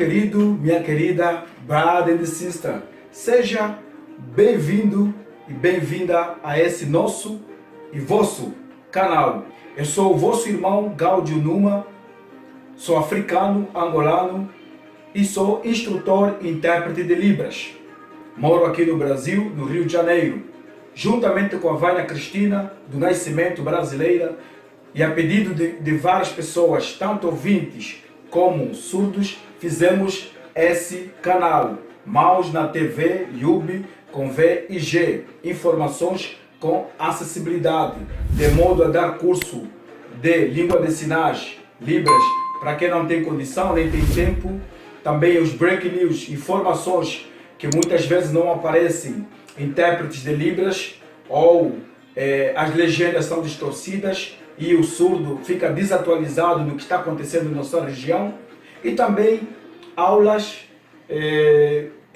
querido, minha querida brother and sister, seja bem-vindo e bem-vinda a esse nosso e vosso canal. Eu sou o vosso irmão Gaudio Numa, sou africano, angolano e sou instrutor e intérprete de Libras. Moro aqui no Brasil, no Rio de Janeiro, juntamente com a Vânia Cristina, do Nascimento brasileira, e a pedido de várias pessoas, tanto ouvintes como surdos, fizemos esse canal. Mãos na TV, YouTube, com V e G. Informações com acessibilidade, de modo a dar curso de língua de sinais, Libras, para quem não tem condição, nem tem tempo. Também os breaking news, informações que muitas vezes não aparecem, intérpretes de Libras, ou as legendas são distorcidas e o surdo fica desatualizado no que está acontecendo na sua região. E também aulas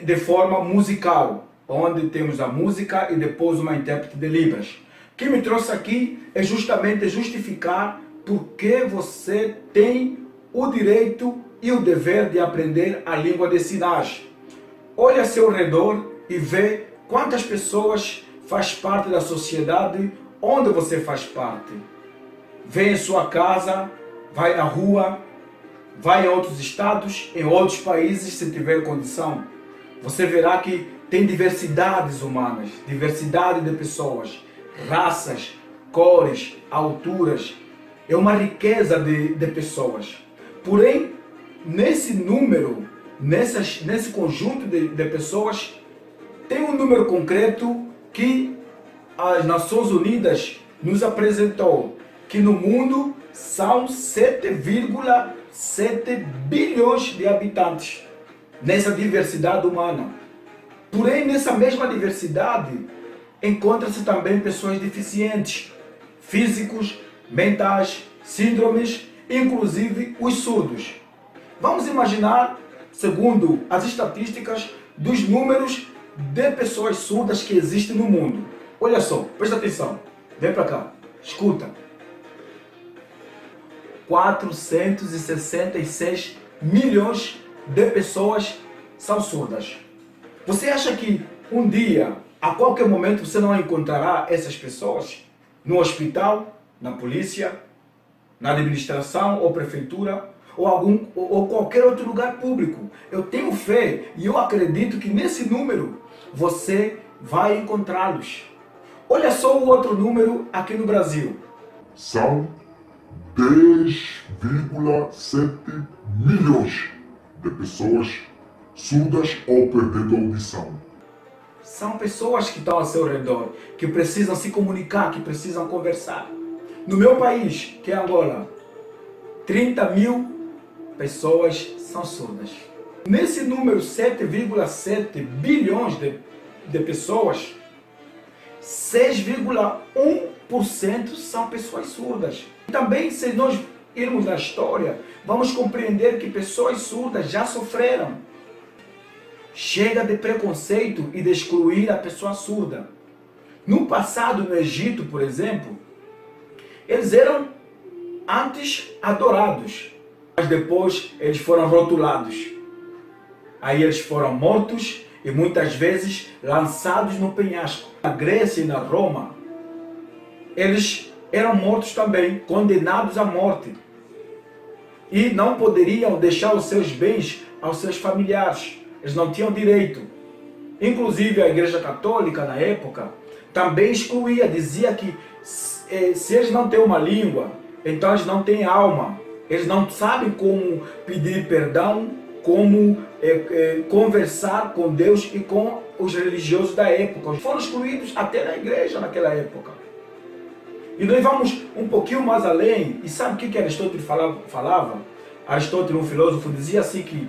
de forma musical, onde temos a música e depois uma intérprete de Libras. O que me trouxe aqui é justamente justificar por que você tem o direito e o dever de aprender a língua de sinais. Olhe a seu redor e vê quantas pessoas faz parte da sociedade onde você faz parte. Vem em sua casa, vai na rua, vai em outros estados, em outros países, se tiver condição. Você verá que tem diversidades humanas, diversidade de pessoas, raças, cores, alturas. É uma riqueza de pessoas. Porém, nesse número, nesse conjunto de pessoas, tem um número concreto que as Nações Unidas nos apresentou, que no mundo são 7,7 bilhões de habitantes nessa diversidade humana. Porém, nessa mesma diversidade, encontra-se também pessoas deficientes, físicos, mentais, síndromes, inclusive os surdos. Vamos imaginar, segundo as estatísticas, dos números de pessoas surdas que existem no mundo. Olha só, presta atenção, vem para cá, escuta. 466 milhões de pessoas são surdas. Você acha que um dia, a qualquer momento, você não encontrará essas pessoas no hospital, na polícia, na administração ou prefeitura ou qualquer outro lugar público? Eu tenho fé e eu acredito que nesse número você vai encontrá-los. Olha só o outro número aqui no Brasil. São 10,7 milhões de pessoas surdas ou perdendo a audição. São pessoas que estão ao seu redor, que precisam se comunicar, que precisam conversar. No meu país, que é Angola, 30 mil pessoas são surdas. Nesse número, 7,7 bilhões de pessoas, 6,1% são pessoas surdas. Também, se nós irmos na história, vamos compreender que pessoas surdas já sofreram. Chega de preconceito e de excluir a pessoa surda. No passado, no Egito, por exemplo, eles eram antes adorados, mas depois eles foram rotulados. Aí eles foram mortos e muitas vezes lançados no penhasco. Na Grécia e na Roma, eles eram mortos também, condenados à morte. E não poderiam deixar os seus bens aos seus familiares. Eles não tinham direito. Inclusive a Igreja Católica, na época, também excluía, dizia que se eles não têm uma língua, então eles não têm alma. Eles não sabem como pedir perdão, como conversar com Deus e com os religiosos da época. Foram excluídos até na igreja naquela época. E nós vamos um pouquinho mais além. E sabe o que Aristóteles falava? Aristóteles, um filósofo, dizia assim que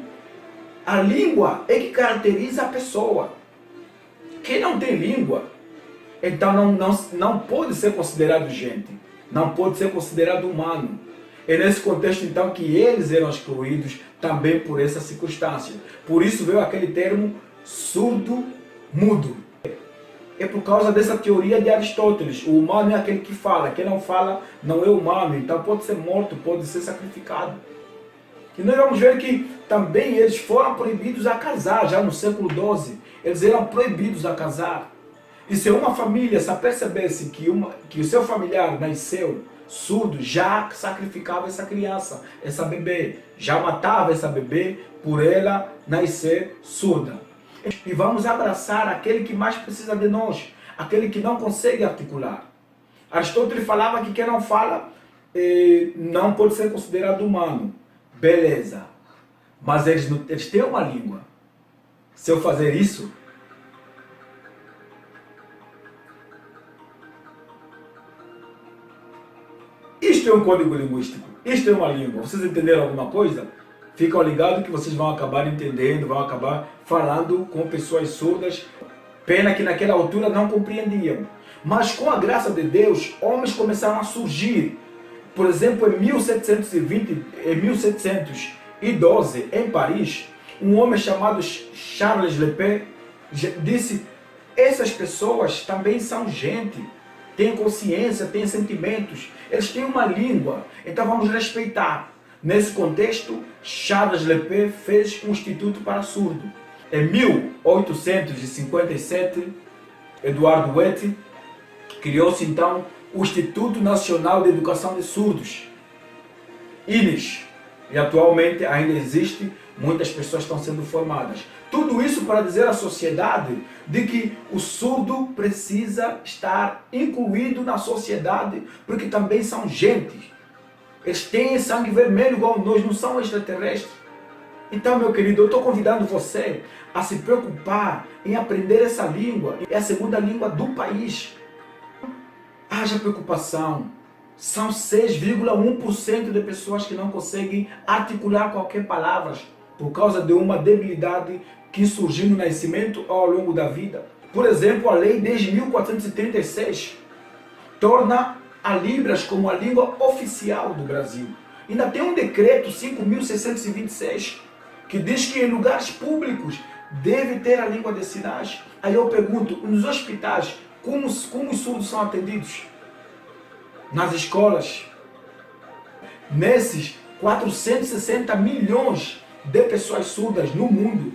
a língua é que caracteriza a pessoa. Quem não tem língua, então não pode ser considerado gente. Não pode ser considerado humano. É nesse contexto, então, que eles eram excluídos também por essa circunstância. Por isso veio aquele termo surdo-mudo. É por causa dessa teoria de Aristóteles. O humano é aquele que fala. Quem não fala não é humano. Então pode ser morto, pode ser sacrificado. E nós vamos ver que também eles foram proibidos a casar, já no século XII. Eles eram proibidos a casar. E se uma família se apercebesse que o seu familiar nasceu surdo, já sacrificava essa criança, essa bebê. Já matava essa bebê por ela nascer surda. E vamos abraçar aquele que mais precisa de nós, aquele que não consegue articular. Aristóteles falava que quem não fala não pode ser considerado humano. Beleza. Mas eles têm uma língua. Se eu fazer isso, isto é um código linguístico. Isto é uma língua. Vocês entenderam alguma coisa? Ficam ligados que vocês vão acabar entendendo, vão acabar falando com pessoas surdas. Pena que naquela altura não compreendiam. Mas com a graça de Deus, homens começaram a surgir. Por exemplo, em 1712, em Paris, um homem chamado Charles Lepé disse: essas pessoas também são gente, têm consciência, têm sentimentos, eles têm uma língua, então vamos respeitar. Nesse contexto, Charles Lepé fez um instituto para surdo. Em 1857, Eduardo Wetty criou-se então o Instituto Nacional de Educação de Surdos, INES, e atualmente ainda existe, muitas pessoas estão sendo formadas. Tudo isso para dizer à sociedade de que o surdo precisa estar incluído na sociedade, porque também são gente. Eles têm sangue vermelho igual nós, não são extraterrestres. Então, meu querido, eu estou convidando você a se preocupar em aprender essa língua. É a segunda língua do país. Haja preocupação. São 6,1% de pessoas que não conseguem articular qualquer palavra por causa de uma debilidade que surgiu no nascimento ou ao longo da vida. Por exemplo, a lei desde 1436 torna a Libras como a língua oficial do Brasil. Ainda tem um decreto 5.626 que diz que em lugares públicos deve ter a língua de sinais. Aí eu pergunto, nos hospitais, como os surdos são atendidos? Nas escolas? Nesses 460 milhões de pessoas surdas no mundo,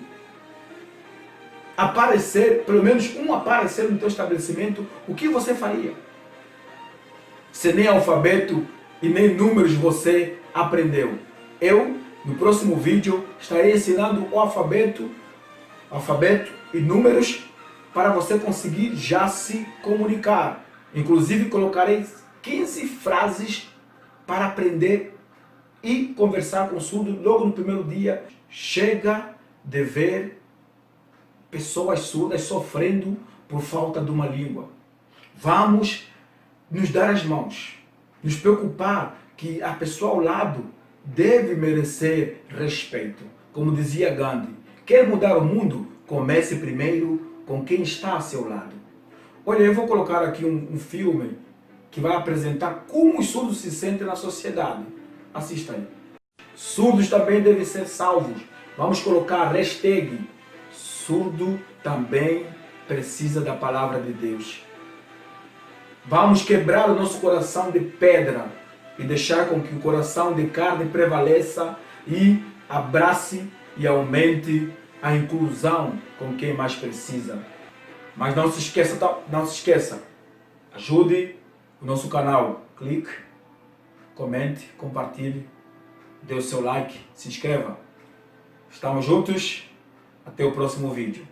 aparecer, pelo menos um aparecer no teu estabelecimento, o que você faria? Se nem alfabeto e nem números você aprendeu. Eu, no próximo vídeo, estarei ensinando o alfabeto e números para você conseguir já se comunicar. Inclusive colocarei 15 frases para aprender e conversar com o surdo logo no primeiro dia. Chega de ver pessoas surdas sofrendo por falta de uma língua. Vamos nos dar as mãos, nos preocupar que a pessoa ao lado deve merecer respeito. Como dizia Gandhi, quer mudar o mundo? Comece primeiro com quem está a seu lado. Olha, eu vou colocar aqui um filme que vai apresentar como os surdos se sentem na sociedade. Assista aí. Surdos também devem ser salvos. Vamos colocar a hashtag surdo também precisa da palavra de Deus. Vamos quebrar o nosso coração de pedra e deixar com que o coração de carne prevaleça e abrace e aumente a inclusão com quem mais precisa. Mas não se esqueça, ajude o nosso canal, clique, comente, compartilhe, dê o seu like, se inscreva. Estamos juntos, até o próximo vídeo.